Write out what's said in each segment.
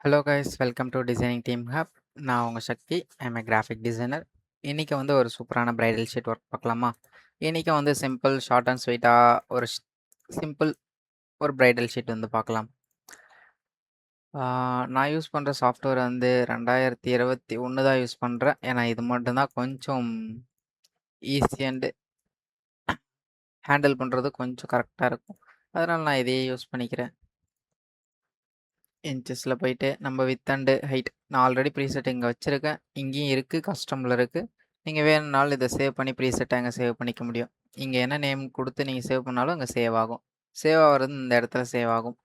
Hello guys, welcome to designing team hub. நான் உங்கள் Shakti. I'm a graphic designer. இன்றைக்கி வந்து ஒரு சூப்பரான பிரைடல் ஷீட் ஒர்க் பார்க்கலாமா? இன்றைக்கி வந்து சிம்பிள், ஷார்ட் அண்ட் ஸ்வீட்டாக ஒரு சிம்பிள் ஒரு பிரைடல் ஷீட் வந்து பார்க்கலாம். நான் யூஸ் பண்ணுற சாஃப்ட்வேர் வந்து 2021 தான் யூஸ் பண்ணுறேன். ஏன்னா இது மட்டும்தான் கொஞ்சம் ஈஸி அண்டு ஹேண்டில் பண்ணுறது கொஞ்சம் கரெக்டாக இருக்கும். அதனால் நான் இதையே யூஸ் பண்ணிக்கிறேன். இன்ச்சஸில் போயிட்டு நம்ம வித் அண்டு ஹைட் நான் ஆல்ரெடி ப்ரீசெட் இங்கே வச்சுருக்கேன். இங்கேயும் இருக்குது, கஸ்டமில் இருக்குது. நீங்கள் வேணும்னாலும் இதை சேவ் பண்ணி ப்ரீசெட்டை அங்கே சேவ் பண்ணிக்க முடியும். இங்கே என்ன நேம் கொடுத்து நீங்கள் சேவ் பண்ணாலும் அங்கே சேவ் ஆகும். சேவ் ஆகிறது இந்த இடத்துல சேவ் ஆகும்.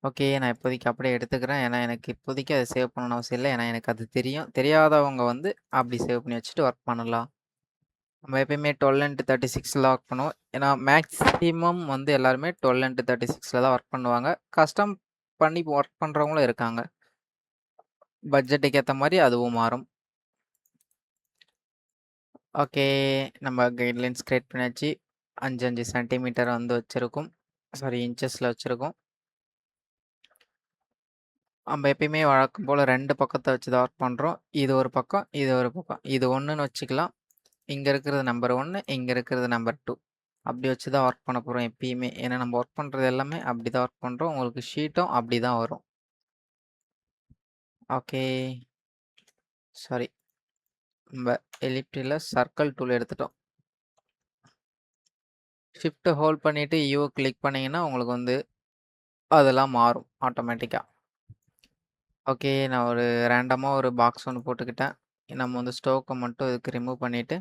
ஓகே, நான் இப்போதைக்கு அப்படியே எடுத்துக்கிறேன். ஏன்னா எனக்கு இப்போதைக்கு அதை சேவ் பண்ணணும்னு அவசியம் இல்லை. ஏன்னா எனக்கு அது தெரியும். தெரியாதவங்க வந்து அப்படி சேவ் பண்ணி வச்சுட்டு ஒர்க் பண்ணலாம். நம்ம எப்பயுமே 12x36 ஒர்க் பண்ணுவோம். ஏன்னா மேக்ஸிமம் வந்து எல்லாருமே 12x36 தான் ஒர்க் பண்ணுவாங்க. கஸ்டம் பண்ணி ஒர்க் பண்ணுறவங்களும் இருக்காங்க. பட்ஜெட்டுக்கு ஏற்ற மாதிரி அதுவும் மாறும். ஓகே, நம்ம கைட்லைன்ஸ் கிரியேட் பண்ணியாச்சு. 5 சென்டிமீட்டர் வந்து வச்சுருக்கோம். சாரி, இன்ச்சஸில் வச்சுருக்கோம். நம்ம எப்பயுமே வழக்கம் போல் 2 பக்கத்தை வச்சு தான் ஒர்க் பண்ணுறோம். இது ஒரு பக்கம், இது ஒரு பக்கம். இது 1ன்னு வச்சுக்கலாம். இங்கே இருக்கிறது நம்பர் 1, இங்கே இருக்கிறது நம்பர் 2. அப்படி வச்சு தான் ஒர்க் பண்ண போகிறோம் எப்பயுமே. ஏன்னா நம்ம ஒர்க் பண்ணுறது எல்லாமே அப்படி தான் ஒர்க் பண்ணுறோம். உங்களுக்கு ஷீட்டும் அப்படி தான் வரும். ஓகே, சாரி, நம்ம எலிப்டியில் சர்க்கிள் டூல் எடுத்துட்டோம். ஷிஃப்ட் ஹோல்ட் பண்ணிவிட்டு யூ கிளிக் பண்ணிங்கன்னா உங்களுக்கு வந்து அதெல்லாம் மாறும் ஆட்டோமேட்டிக்காக. ஓகே, நான் ஒரு ரேண்டமாக ஒரு பாக்ஸ் ஒன்று போட்டுக்கிட்டேன். நம்ம வந்து ஸ்டோக்கை மட்டும் இதுக்கு ரிமூவ் பண்ணிவிட்டு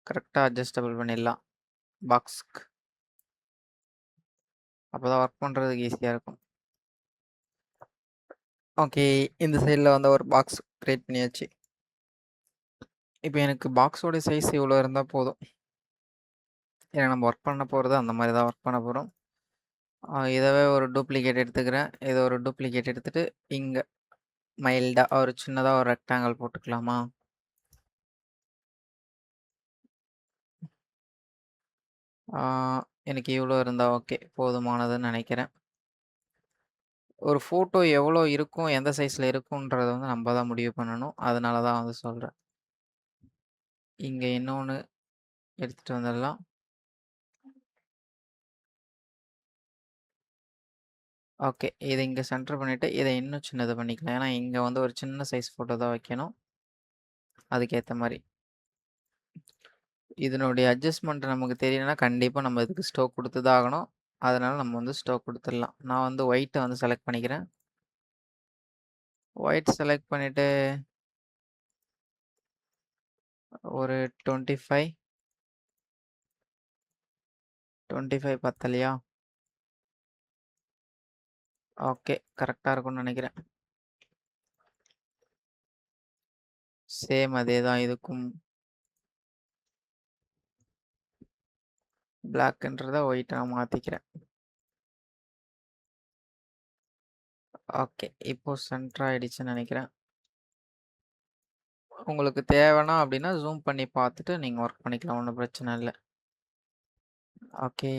கரெக்டாக அட்ஜஸ்டபிள் பண்ணிடலாம் பாக்ஸ்க்கு. அப்போ தான் ஒர்க் பண்ணுறதுக்கு ஈஸியாக இருக்கும். ஓகே, இந்த சைடில் வந்து ஒரு பாக்ஸ் க்ரியேட் பண்ணியாச்சு. இப்போ எனக்கு பாக்ஸோட சைஸ் இவ்வளோ இருந்தால் போதும். ஏன்னா நம்ம ஒர்க் பண்ண போகிறது அந்த மாதிரி தான் ஒர்க் பண்ண போகிறோம். இதவே ஒரு டூப்ளிகேட் எடுத்துக்கிறேன். இதை ஒரு டூப்ளிகேட் எடுத்துகிட்டு இங்கே மைல்டாக ஒரு சின்னதாக ஒரு ரெக்டாங்கிள் போட்டுக்கலாமா? எனக்கு இவ்வளோ இருந்தால் ஓகே, போதுமானதுன்னு நினைக்கிறேன். ஒரு ஃபோட்டோ எவ்வளோ இருக்கும், எந்த சைஸில் இருக்குன்றத வந்து நம்ம தான் முடிவு பண்ணணும். அதனால தான் வந்து சொல்கிறேன். இங்கே இன்னொன்று எடுத்துகிட்டு வந்துடலாம். ஓகே, இதை இங்கே சென்டர் பண்ணிவிட்டு இதை இன்னும் சின்னது பண்ணிக்கலாம். ஏன்னா இங்கே வந்து ஒரு சின்ன சைஸ் ஃபோட்டோ தான் வைக்கணும். அதுக்கேற்ற மாதிரி இதனுடைய அட்ஜஸ்ட்மெண்ட் நமக்கு தெரியணும்னா கண்டிப்பாக நம்ம இதுக்கு ஸ்டோக் கொடுத்து தான் ஆகணும். அதனால் நம்ம வந்து ஸ்டோக் கொடுத்துடலாம். நான் வந்து ஒயிட்டை வந்து செலக்ட் பண்ணிக்கிறேன். ஒயிட் செலக்ட் பண்ணிவிட்டு ஒரு 25 பத்தலையா? ஓகே, கரெக்டாக இருக்கும்னு நினைக்கிறேன். சேம் அதே தான் இதுக்கும். பிளாக்ன்றதை ஒயிட்டை நான் மாற்றிக்கிறேன். ஓகே, இப்போது சென்டர் ஆகிடுச்சுன்னு நினைக்கிறேன். உங்களுக்கு தேவைன்னா அப்படின்னா ஜூம் பண்ணி பார்த்துட்டு நீங்கள் ஒர்க் பண்ணிக்கலாம், ஒன்றும் பிரச்சனை இல்லை. ஓகே,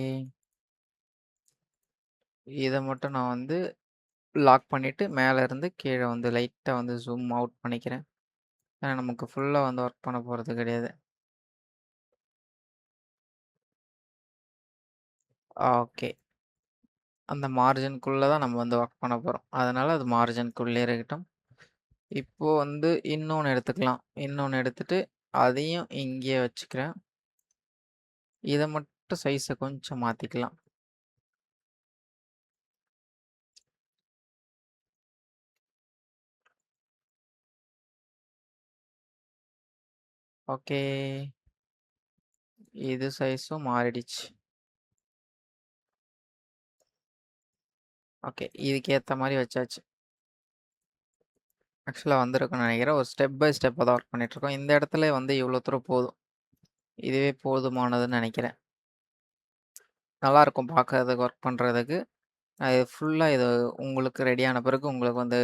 இதை மட்டும் நான் வந்து லாக் பண்ணிவிட்டு மேலே இருந்து கீழே வந்து லைட்டாக வந்து ஜூம் அவுட் பண்ணிக்கிறேன். ஏன்னா நமக்கு ஃபுல்லாக வந்து ஒர்க் பண்ண போகிறது கிடையாது. ஓகே, அந்த மார்ஜின்குள்ளே தான் நம்ம வந்து ஒர்க் பண்ண போகிறோம். அதனால் அது மார்ஜின்குள்ளே இருக்கட்டும். இப்போது வந்து இன்னொன்று எடுத்துக்கலாம். இன்னொன்று எடுத்துகிட்டு அதையும் இங்கேயே வச்சுக்கிறேன். இதை மட்டும் சைஸை கொஞ்சம் மாற்றிக்கலாம். ஓகே, இது சைஸும் மாறிடுச்சு. ஓகே, இதுக்கு ஏற்ற மாதிரி வச்சாச்சு. ஆக்சுவலாக வந்திருக்குன்னு நினைக்கிறேன். ஒரு ஸ்டெப் பை ஸ்டெப்பாக தான் ஒர்க் பண்ணிகிட்ருக்கோம். இந்த இடத்துல வந்து இவ்வளோ தூரம் போதும். இதுவே போதுமானதுன்னு நினைக்கிறேன். நல்லாயிருக்கும் பார்க்கறதுக்கு, ஒர்க் பண்ணுறதுக்கு. இது ஃபுல்லாக இது உங்களுக்கு ரெடியான பிறகு உங்களுக்கு வந்து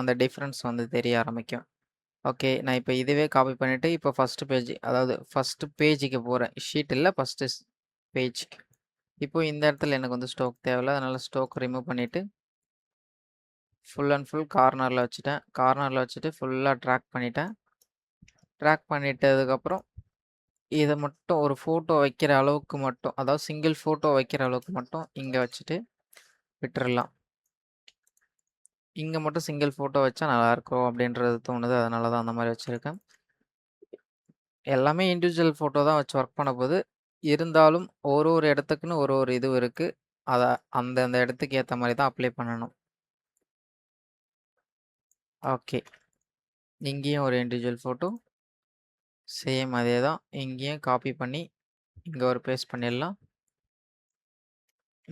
அந்த டிஃப்ரென்ஸ் வந்து தெரிய ஆரம்பிக்கும். ஓகே, நான் இப்போ இதுவே காப்பி பண்ணிவிட்டு இப்போ ஃபஸ்ட்டு பேஜ், அதாவது ஃபஸ்ட்டு பேஜுக்கு போகிறேன். ஷீட் இல்லை, ஃபஸ்ட்டு பேஜுக்கு. இப்போது இந்த இடத்துல எனக்கு வந்து ஸ்டோக் தேவையில்ல. அதனால் ஸ்டோக் ரிமூவ் பண்ணிவிட்டு ஃபுல் அண்ட் ஃபுல் கார்னரில் வச்சுட்டேன். கார்னரில் வச்சுட்டு ஃபுல்லாக ட்ராக் பண்ணிட்டேன். ட்ராக் பண்ணிட்டதுக்கப்புறம் இதை மட்டும் ஒரு ஃபோட்டோ வைக்கிற அளவுக்கு மட்டும், அதாவது சிங்கிள் ஃபோட்டோ வைக்கிற அளவுக்கு மட்டும் இங்கே வச்சுட்டு விட்டுறலாம். இங்கே மட்டும் சிங்கிள் ஃபோட்டோ வச்சா நல்லாயிருக்கும் அப்படின்றது தோணுது, அதனால தான் அந்த மாதிரி வச்சுருக்கேன். எல்லாமே இண்டிவிஜுவல் ஃபோட்டோ தான் வச்சு ஒர்க் பண்ண போது, இருந்தாலும் ஒரு ஒரு இடத்துக்குன்னு ஒரு ஒரு இது இருக்குது. அதை அந்தந்த இடத்துக்கு ஏற்ற மாதிரி தான் அப்ளை பண்ணணும். ஓகே, இங்கேயும் ஒரு இண்டிவிஜுவல் ஃபோட்டோ சேம் அதே தான். இங்கேயும் காப்பி பண்ணி இங்கே ஒரு பேஸ்ட் பண்ணிடலாம்.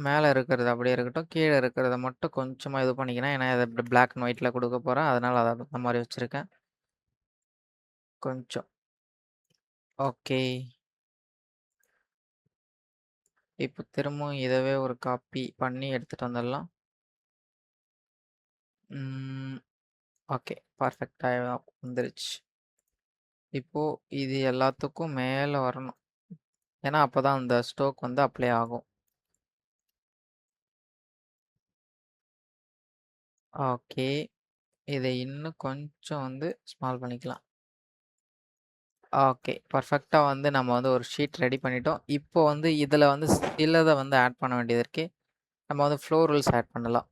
மேலே இருக்கிறது அப்படியே இருக்கட்டும், கீழே இருக்கிறத மட்டும் கொஞ்சமாக இது பண்ணிக்கிறேன். ஏன்னா அதை பிளாக் அண்ட் ஒயிட்டில் கொடுக்க போகிறேன், அதனால் அதை அந்த மாதிரி வச்சுருக்கேன் கொஞ்சம். ஓகே, இப்போ திரும்பவும் இதவே ஒரு காப்பி பண்ணி எடுத்துகிட்டு வந்துடலாம். ஓகே, பர்ஃபெக்டாக வந்துருச்சு. இப்போது இது எல்லாத்துக்கும் மேலே வரணும், ஏன்னா அப்போ தான் அந்த ஸ்டோக் வந்து அப்ளை ஆகும். ஓகே, இதை இன்னும் கொஞ்சம் வந்து ஸ்மால் பண்ணிக்கலாம். ஓகே, பர்ஃபெக்டாக வந்து நம்ம வந்து ஒரு ஷீட் ரெடி பண்ணிட்டோம். இப்போ வந்து இதில் வந்து சிலதை வந்து ஆட் பண்ண வேண்டியது இருக்குது. நம்ம வந்து ஃப்ளோரல்ஸ் ஆட் பண்ணலாம்.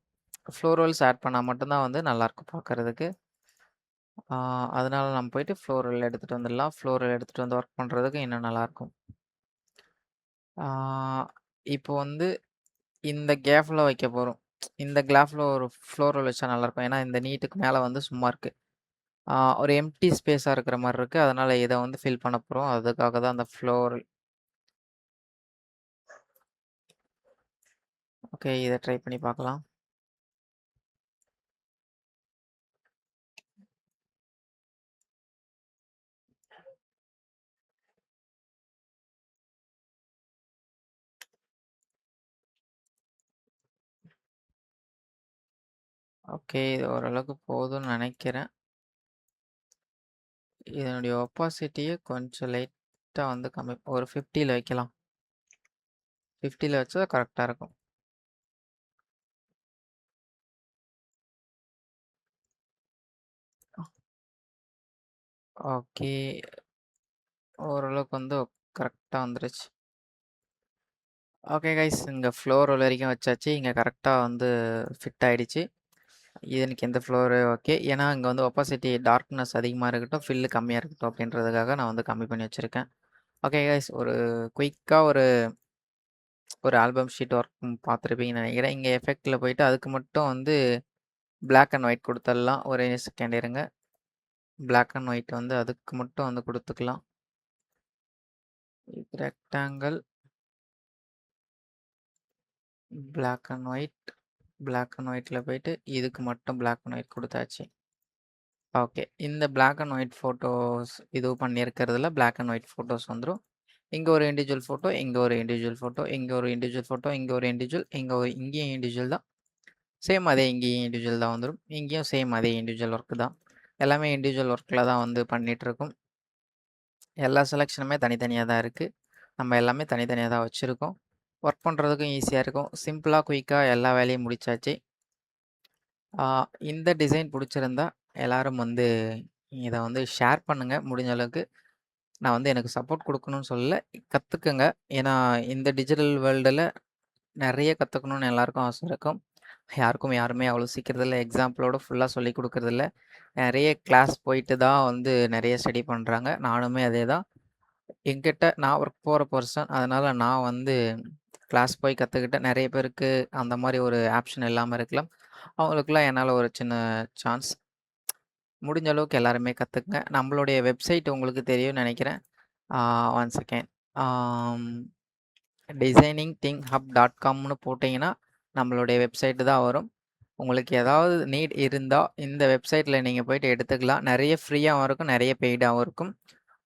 ஃப்ளோரல்ஸ் ஆட் பண்ணால் மட்டும்தான் வந்து நல்லாயிருக்கும் பார்க்குறதுக்கு. அதனால நம்ம போயிட்டு ஃப்ளோரல் எடுத்துகிட்டு வந்துடலாம். ஃப்ளோரல் எடுத்துகிட்டு வந்து ஒர்க் பண்ணுறதுக்கு இன்னும் நல்லாயிருக்கும். இப்போ வந்து இந்த கேப்பில் வைக்க போகிறோம். இந்த கிளாஃபில் ஒரு ஃப்ளோரல் வச்சா நல்லாயிருக்கும், ஏன்னா இந்த நீட்டுக்கு மேலே வந்து சும்மா இருக்குது. ஒரு எம்டி ஸ்பேஸாக இருக்கிற மாதிரி இருக்குது, அதனால் இதை வந்து ஃபில் பண்ண போகிறோம். அதுக்காக தான் அந்த ஃப்ளோரல். ஓகே, இதை ட்ரை பண்ணி பார்க்கலாம். ஓகே, இது ஓரளவுக்கு போதும்னு நினைக்கிறேன். இதனுடைய ஒப்பாசிட்டியை கொஞ்சம் லைட்டாக வந்து கம்மி, ஒரு 50ல் வைக்கலாம். 50ல் வச்சா கரெக்டாக இருக்கும். ஓகே, ஓரளவுக்கு வந்து கரெக்டாக வந்துருச்சு. ஓகே கைஸ், இங்கே ஃப்ளோர் வரைக்கும் வச்சாச்சு. இங்கே கரெக்டாக வந்து ஃபிட் ஆகிடுச்சு. எனக்கு எந்த ஃப்ளோரு ஓகே, ஏன்னா இங்கே வந்து ஒப்பாசிட்டி டார்க்னஸ் அதிகமாக இருக்கட்டும், ஃபில்லு கம்மியாக இருக்கட்டும் அப்படின்றதுக்காக நான் வந்து கம்மி பண்ணி வச்சுருக்கேன். ஓகே கைஸ், ஒரு குயிக்காக ஒரு ஆல்பம் ஷீட் ஒர்க் பார்த்துருப்பீங்கன்னு நினைக்கிறேன். இங்கே எஃபெக்டில் போயிட்டு அதுக்கு மட்டும் வந்து பிளாக் அண்ட் ஒயிட் கொடுத்துடலாம். ஒரே செகண்ட் இருங்க. பிளாக் அண்ட் ஒயிட் வந்து அதுக்கு மட்டும் வந்து கொடுத்துக்கலாம். Rectangle, black and white, black and ஒயிட்டில் போயிட்டு இதுக்கு மட்டும் பிளாக் அண்ட் ஒயிட் கொடுத்தாச்சு. ஓகே, இந்த பிளாக் அண்ட் ஒயிட் ஃபோட்டோஸ் இது பண்ணியிருக்கிறதுல பிளாக் அண்ட் ஒயிட் ஃபோட்டோஸ் வந்துடும். இங்கே ஒரு இண்டிவிஜுவல் ஃபோட்டோ, இங்கே ஒரு இண்டிவிஜுவல் ஃபோட்டோ, இங்கே ஒரு இண்டிவிஜுவல் ஃபோட்டோ, இங்கே ஒரு இண்டிவிஜுவல், இங்கேயும் இண்டிவிஜுவல் தான். சேம் அதே இங்கேயும் இண்டிவிஜுவல் தான் வந்துடும். இங்கேயும் சேம் அதே இண்டிவிஜுவல் ஒர்க்கு தான். எல்லாமே இண்டிவிஜுவல் ஒர்க்கில் தான் வந்து பண்ணிகிட்ருக்கோம். எல்லா செலெக்ஷனுமே தனித்தனியாக தான் இருக்குது. நம்ம எல்லாமே தனித்தனியாக தான் வச்சுருக்கோம். ஒர்க் பண்ணுறதுக்கும் ஈஸியாக இருக்கும். சிம்பிளாக குயிக்காக எல்லா வேலையும் முடித்தாச்சு. இந்த டிசைன் பிடிச்சிருந்தா எல்லோரும் வந்து இதை வந்து ஷேர் பண்ணுங்கள் முடிஞ்ச அளவுக்கு. நான் வந்து எனக்கு சப்போர்ட் கொடுக்கணும்னு சொல்லலை, கற்றுக்குங்க. ஏன்னா இந்த டிஜிட்டல் வேர்ல்டில் நிறைய கற்றுக்கணுன்னு எல்லாருக்கும் ஆசை இருக்கும். யாருமே அவ்வளோ சீக்கிரத்தில் எக்ஸாம்பிளோட ஃபுல்லாக சொல்லி கொடுக்குறதில்ல. நிறைய கிளாஸ் போயிட்டு தான் வந்து நிறைய ஸ்டடி பண்ணுறாங்க. நானுமே அதே தான். என்கிட்ட நான் ஒர்க் போகிற பர்சன், அதனால் நான் வந்து கிளாஸ் போய் கற்றுக்கிட்டேன். நிறைய பேருக்கு அந்த மாதிரி ஒரு ஆப்ஷன் இல்லாமல் இருக்கலாம். அவங்களுக்குலாம் என்னால் ஒரு சின்ன சான்ஸ். முடிஞ்ச அளவுக்கு எல்லாருமே கற்றுக்குங்க. நம்மளுடைய வெப்சைட் உங்களுக்கு தெரியும்னு நினைக்கிறேன். One second. designingthinghub.comனு போட்டிங்கன்னா நம்மளுடைய வெப்சைட்டு தான் வரும். உங்களுக்கு ஏதாவது நீட் இருந்தால் இந்த வெப்சைட்டில் நீங்கள் போய்ட்டு எடுத்துக்கலாம். நிறைய ஃப்ரீயாகவும் இருக்கும், நிறைய பெய்டாகவும் இருக்கும்.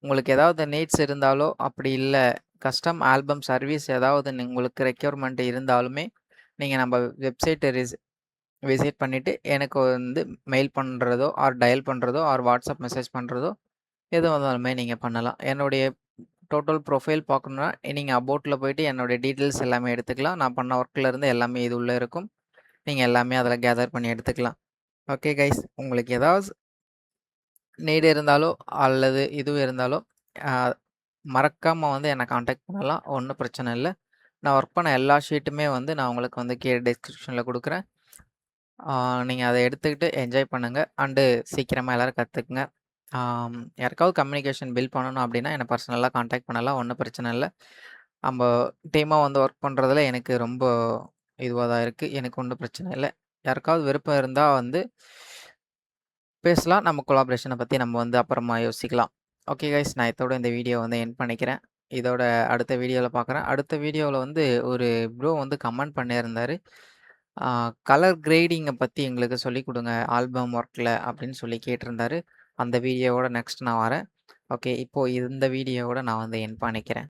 உங்களுக்கு ஏதாவது நீட்ஸ் இருந்தாலோ, அப்படி இல்லை கஸ்டம் ஆல்பம் சர்வீஸ் ஏதாவது உங்களுக்கு ரெக்யர்மெண்ட் இருந்தாலுமே நீங்கள் நம்ம வெப்சைட்டை விசிட் பண்ணிவிட்டு எனக்கு வந்து மெயில் பண்ணுறதோ ஆர் டயல் பண்ணுறதோ ஆர் வாட்ஸ்அப் மெசேஜ் பண்ணுறதோ எது வந்தாலுமே நீங்கள் பண்ணலாம். என்னுடைய டோட்டல் ப்ரொஃபைல் பார்க்கணுன்னா நீங்கள் அபவுட்டில் போய்ட்டு என்னுடைய டீட்டெயில்ஸ் எல்லாமே எடுத்துக்கலாம். நான் பண்ண ஒர்க்கில் இருந்து எல்லாமே இது உள்ளே இருக்கும். நீங்கள் எல்லாமே அதில் கேதர் பண்ணி எடுத்துக்கலாம். Okay guys. உங்களுக்கு ஏதாவது நீட் இருந்தாலோ, அல்லது இதுவும் இருந்தாலோ, அ மறக்காம வந்து என்ன கான்டாக்ட் பண்ணலாம். ஒண்ணும் பிரச்சனை இல்ல. நான் ஒர்க் பண்ண எல்லா ஷீட்டுமே வந்து நான் உங்களுக்கு வந்து கீழ டிஸ்கிரிப்ஷன்ல குடுக்குறேன். நீங்க அத எடுத்துக்கிட்டு என்ஜாய் பண்ணுங்க. அண்டு சீக்கிரமா எல்லாரும் கத்துக்குங்க. யாருக்காவது கம்யூனிகேஷன் பில்ட் பண்ணணும் அப்டின்னா, என்ன பர்சனலா கான்டாக்ட் பண்ணலாம். ஒண்ணும் பிரச்சனை இல்ல. நம்ப டீமா வந்து ஒர்க் பண்றதுல எனக்கு ரொம்ப இதுவா தான் இருக்கு. எனக்கு ஒண்ணும் பிரச்சனை இல்ல. யாருக்காவது விருப்பம் இருந்தா வந்து பேசலாம். நம்ம கொலாபரேஷன பத்தி நம்ம வந்து அப்புறமா யோசிக்கலாம். ஓகே கைஸ், நான் இதோட இந்த வீடியோ வந்து எண்ட் பண்ணிக்கிறேன். இதோட அடுத்த வீடியோல பார்க்குறேன். அடுத்த வீடியோல வந்து ஒரு ப்ரோ வந்து கமெண்ட் பண்ணியிருந்தாரு. ஆ கலர் கிரேடிங்க பத்தி எங்களுக்கு சொல்லிக் குடுங்க ஆல்பம் ஒர்க்ல அப்படின்னு சொல்லி கேட்டிருந்தாரு. அந்த வீடியோவோட நெக்ஸ்ட் நான் வரேன். ஓகே, இப்போ இந்த வீடியோவோட நான் வந்து எண்ட் பண்ணிக்கிறேன்.